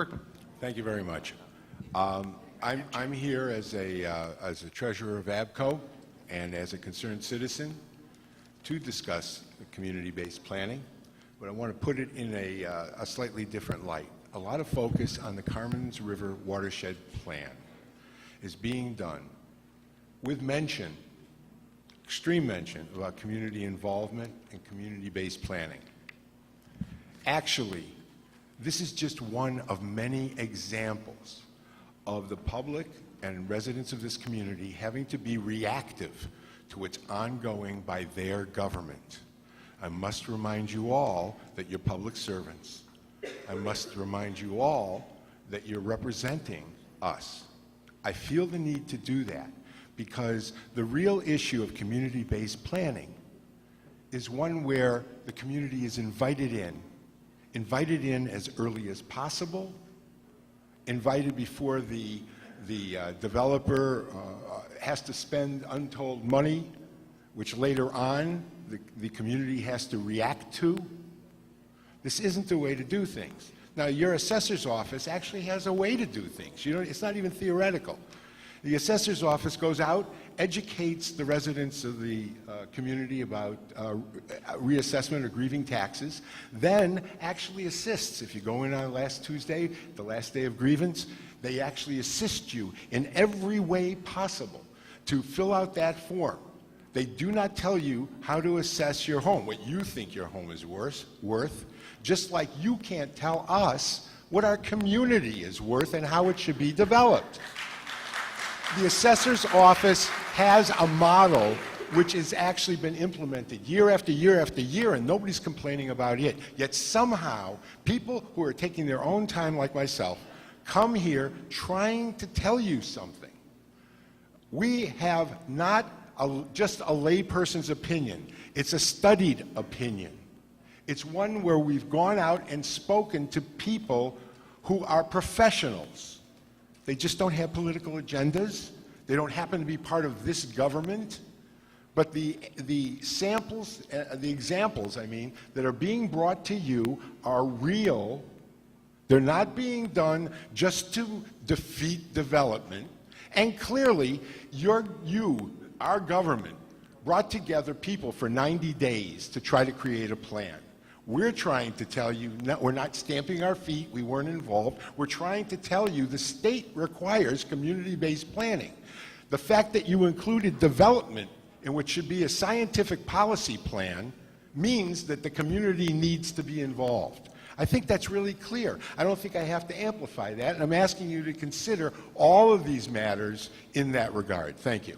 Brickman. Thank you very much. I'm here as a treasurer of ABCO and as a concerned citizen to discuss community-based planning, but I want to put it in a slightly different light. A lot of focus on the Carmens River Watershed Plan is being done with mention, extreme mention, about community involvement and community-based planning. Actually, this is just one of many examples of the public and residents of this community having to be reactive to what's ongoing by their government. I must remind you all that you're public servants. I must remind you all that you're representing us. I feel the need to do that because the real issue of community-based planning is one where the community is invited in as early as possible, invited before the developer has to spend untold money, which later on the community has to react to. This isn't the way to do things. Now, your assessor's office actually has a way to do things. It's not even theoretical. The assessor's office goes out, educates the residents of the community about reassessment or grieving taxes, then actually assists. If you go in on last Tuesday, the last day of grievance, they actually assist you in every way possible to fill out that form. They do not tell you how to assess your home, what you think your home is worth, just like you can't tell us what our community is worth and how it should be developed. The assessor's office has a model which has actually been implemented year after year after year, and nobody's complaining about it. Yet somehow, people who are taking their own time, like myself, come here trying to tell you something. We have not just a layperson's opinion. It's a studied opinion. It's one where we've gone out and spoken to people who are professionals. They just don't have political agendas. They don't happen to be part of this government. But the examples, I mean, that are being brought to you are real. They're not being done just to defeat development. And clearly, our government, brought together people for 90 days to try to create a plan. We're trying to tell you, we're not stamping our feet, we weren't involved. We're trying to tell you the state requires community-based planning. The fact that you included development in what should be a scientific policy plan means that the community needs to be involved. I think that's really clear. I don't think I have to amplify that, and I'm asking you to consider all of these matters in that regard. Thank you.